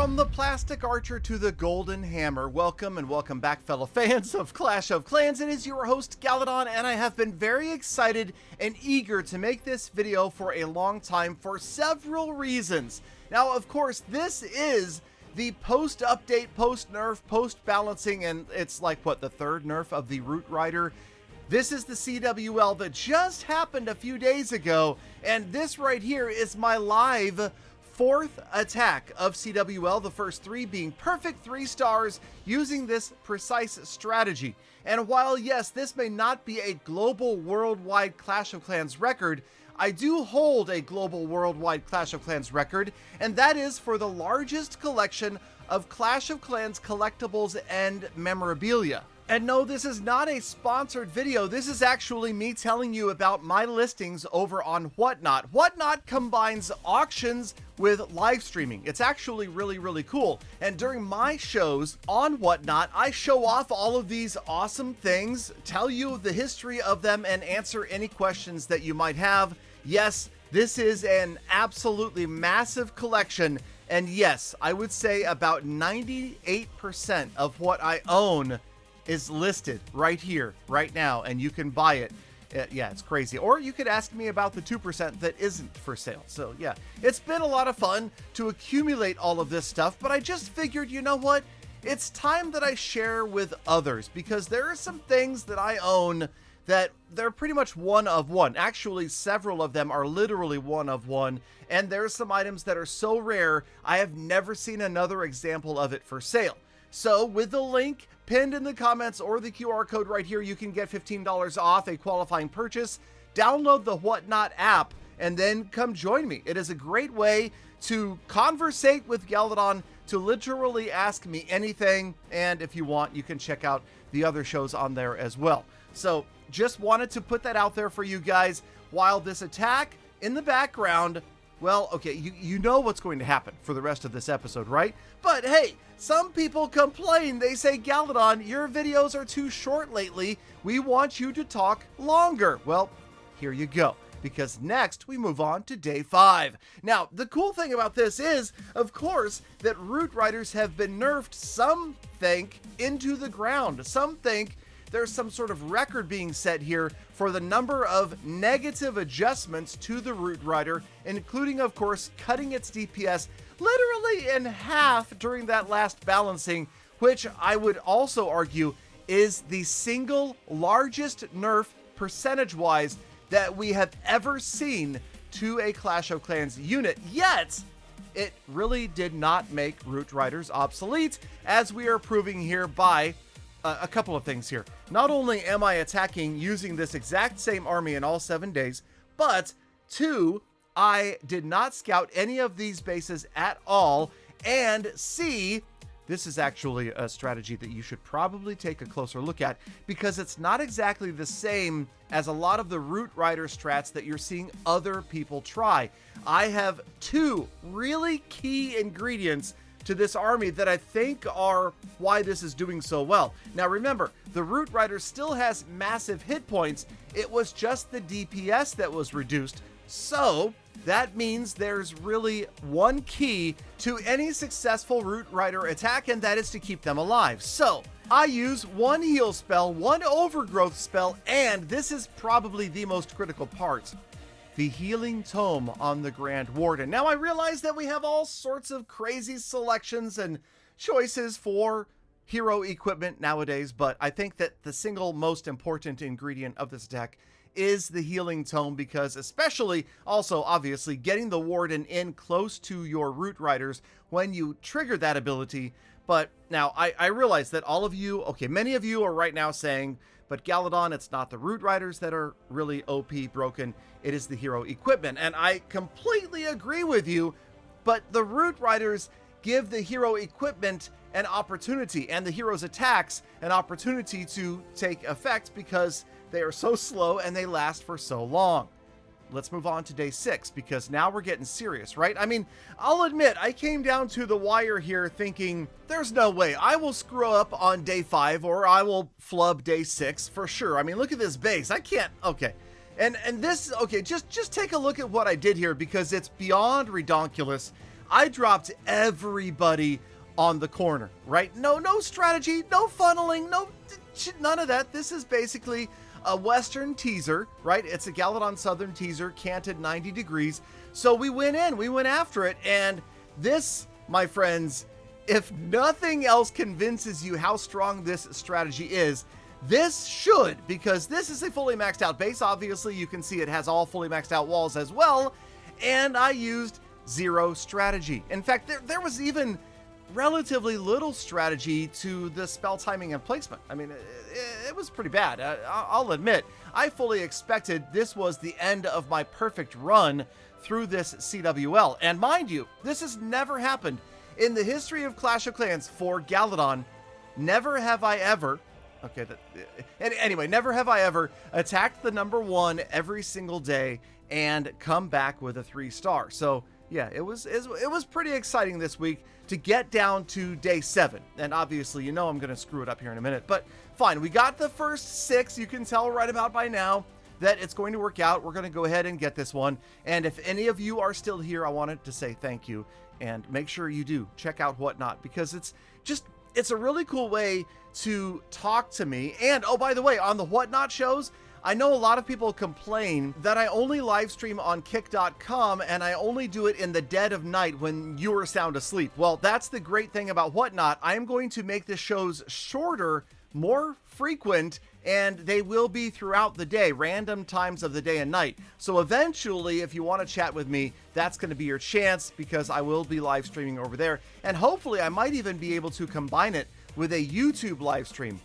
From the plastic archer to the golden hammer, welcome and welcome back, fellow fans of Clash of Clans. It is your host, Galadon, and I have been very excited and eager to make this video for a long time for several reasons. Now, of course, this is the post-update, post-nerf, post-balancing, and it's like, what, the third nerf of the Root Rider? This is the CWL that just happened a few days ago, and this right here is my live fourth attack of CWL, the first three being perfect 3 stars using this precise strategy. And while yes, this may not be a global worldwide Clash of Clans record, I do hold a global worldwide Clash of Clans record, and that is for the largest collection of Clash of Clans collectibles and memorabilia. And no, this is not a sponsored video. This is actually me telling you about my listings over on Whatnot. Whatnot combines auctions with live streaming. It's actually really cool. And during my shows on Whatnot, I show off all of these awesome things, tell you the history of them, and answer any questions that you might have. Yes, this is an absolutely massive collection. And yes, I would say about 98% of what I own is listed right here, right now, and you can buy it. Yeah, it's crazy. Or you could ask me about the 2% that isn't for sale. So yeah, it's been a lot of fun to accumulate all of this stuff, but I just figured, you know what? It's time that I share with others, because there are some things that I own that they're pretty much one of one. Actually, several of them are literally one of one, and there's some items that are so rare, I have never seen another example of it for sale. So with the link pinned in the comments or the QR code right here, you can get $15 off a qualifying purchase. Download the Whatnot app and then come join me. It is a great way to conversate with Galadon, to literally ask me anything. And if you want, you can check out the other shows on there as well. So just wanted to put that out there for you guys while this attack in the background. Well, okay, you know what's going to happen for the rest of this episode, right? But hey, some people complain. They say, Galadon, your videos are too short lately. We want you to talk longer. Well, here you go, because next we move on to day 5. Now, the cool thing about this is, of course, that Root Riders have been nerfed, some think, into the ground. Some think there's some sort of record being set here for the number of negative adjustments to the Root Rider, including, of course, cutting its DPS literally in half during that last balancing, which I would also argue is the single largest nerf percentage-wise that we have ever seen to a Clash of Clans unit. Yet, it really did not make Root Riders obsolete, as we are proving here by a couple of things here. Not only am I attacking using this exact same army in all 7 days, but 2, I did not scout any of these bases at all, and C, this is actually a strategy that you should probably take a closer look at, because it's not exactly the same as a lot of the Root Rider strats that you're seeing other people try. I have 2 really key ingredients to this army that I think are why this is doing so well. Now remember, the Root Rider still has massive hit points. It was just the DPS that was reduced. So that means there's really one key to any successful Root Rider attack, and that is to keep them alive. So I use 1 heal spell, 1 overgrowth spell, and this is probably the most critical part, the Healing Tome on the Grand Warden. Now, I realize that we have all sorts of crazy selections and choices for hero equipment nowadays, but I think that the single most important ingredient of this attack is the Healing Tome, because especially also obviously getting the Warden in close to your Root Riders when you trigger that ability. But now I realize that all of you, okay, many of you are right now saying, but Galadon, it's not the Root Riders that are really OP broken, it is the hero equipment. And I completely agree with you, but the Root Riders give the hero equipment an opportunity, and the hero's attacks an opportunity to take effect, because they are so slow and they last for so long. Let's move on to day 6, because now we're getting serious, right? I mean, I'll admit, I came down to the wire here thinking, there's no way I will screw up on day 5 or I will flub day 6 for sure. I mean, look at this base. I can't, okay. And this, okay, just take a look at what I did here, because it's beyond redonkulous. I dropped everybody on the corner, right? No strategy, no funneling, none of that. This is basically a Western teaser, right? It's a Galadon Southern teaser, canted 90 degrees. So we went after it. And this, my friends, if nothing else convinces you how strong this strategy is, this should, because this is a fully maxed out base. Obviously, you can see it has all fully maxed out walls as well. And I used zero strategy. In fact, there was even relatively little strategy to the spell timing and placement. I mean, it was pretty bad. I'll admit, I fully expected this was the end of my perfect run through this CWL. And mind you, this has never happened in the history of Clash of Clans for Galadon. Never have I ever, never have I ever attacked the number 1 every single day and come back with a 3-star. So yeah, it was pretty exciting this week to get down to day 7. And obviously, you know I'm going to screw it up here in a minute. But fine, we got the first 6. You can tell right about by now that it's going to work out. We're going to go ahead and get this one. And if any of you are still here, I wanted to say thank you. And make sure you do check out Whatnot, because it's a really cool way to talk to me. And oh, by the way, on the Whatnot shows, I know a lot of people complain that I only live stream on kick.com and I only do it in the dead of night when you are sound asleep. Well, that's the great thing about Whatnot. I am going to make the shows shorter, more frequent, and they will be throughout the day, random times of the day and night. So eventually, if you want to chat with me, that's going to be your chance, because I will be live streaming over there. And hopefully I might even be able to combine it with a YouTube live stream.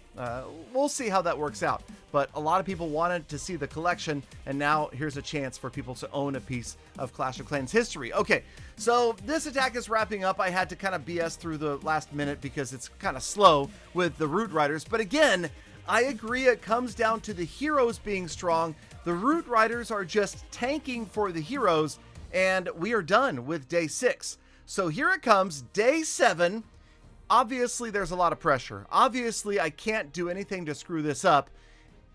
We'll see how that works out. But a lot of people wanted to see the collection, and now here's a chance for people to own a piece of Clash of Clans history. Okay, so this attack is wrapping up. I had to kind of BS through the last minute because it's kind of slow with the Root Riders. But again, I agree, it comes down to the heroes being strong. The Root Riders are just tanking for the heroes, and we are done with day 6. So here it comes, day 7. Obviously, there's a lot of pressure. Obviously, I can't do anything to screw this up.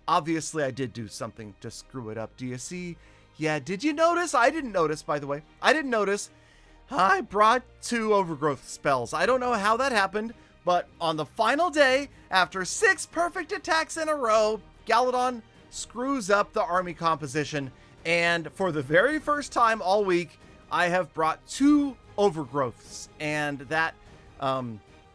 Obviously, I did do something to screw it up. Do you see? Yeah, did you notice? I didn't notice, by the way. I didn't notice. I brought 2 overgrowth spells. I don't know how that happened, but on the final day, after 6 perfect attacks in a row, Galadon screws up the army composition. And for the very first time all week, I have brought 2 overgrowths. And that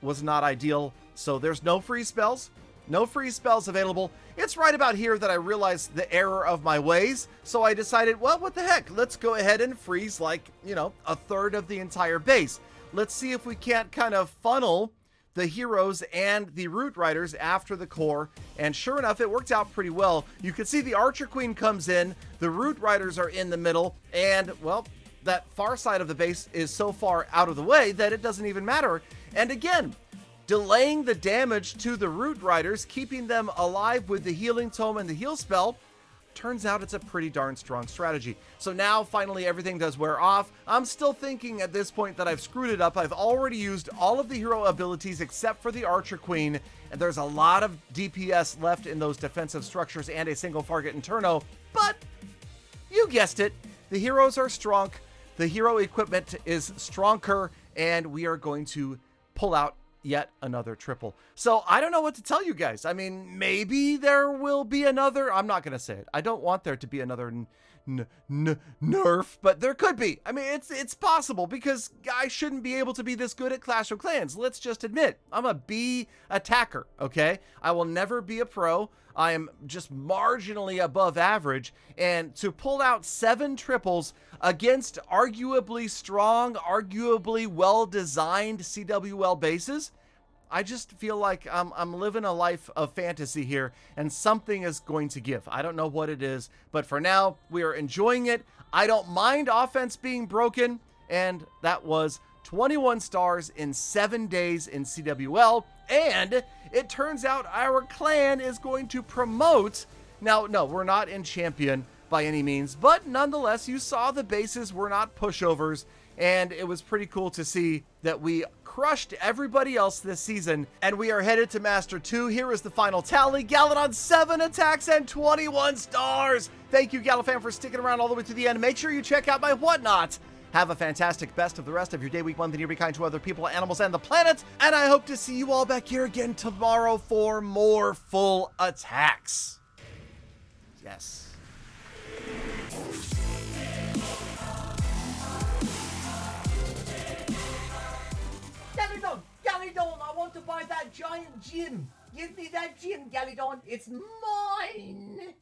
was not ideal. So there's no free spells. No free spells available. It's right about here that I realized the error of my ways. So I decided, well, what the heck? Let's go ahead and freeze, like, you know, a third of the entire base. Let's see if we can't kind of funnel the heroes and the Root Riders after the core. And sure enough, it worked out pretty well. You can see the Archer Queen comes in. The Root Riders are in the middle. And, well, that far side of the base is so far out of the way that it doesn't even matter. And again, delaying the damage to the Root Riders, keeping them alive with the Healing Tome and the heal spell, turns out it's a pretty darn strong strategy. So now finally everything does wear off. I'm still thinking at this point that I've screwed it up. I've already used all of the hero abilities except for the Archer Queen, and there's a lot of DPS left in those defensive structures and a single target Inferno. But you guessed it, the heroes are strong, the hero equipment is stronger, and we are going to pull out yet another triple. So I don't know what to tell you guys. I mean, maybe there will be another. I'm not going to say it. I don't want there to be another nerf, but there could be. I mean, it's possible, because I shouldn't be able to be this good at Clash of Clans. Let's just admit, I'm a B attacker, okay? I will never be a pro. I am just marginally above average, and to pull out 7 triples against arguably strong, arguably well-designed CWL bases, I just feel like I'm living a life of fantasy here, and something is going to give. I don't know what it is, but for now, we are enjoying it. I don't mind offense being broken, and that was 21 stars in 7 days in CWL, and it turns out our clan is going to promote. Now, no, we're not in champion by any means, but nonetheless, you saw the bases were not pushovers, and it was pretty cool to see that we crushed everybody else this season, and we are headed to Master 2. Here is the final tally. Galadon 7 attacks and 21 stars. Thank you, Galafan, for sticking around all the way to the end. Make sure you check out my Whatnot Have a fantastic best of the rest of your day, week, month, and year. Be kind to other people, animals, and the planet. And I hope to see you all back here again tomorrow for more full attacks. Yes. Galadon, I want to buy that giant gym. Give me that gym, Galadon. It's mine.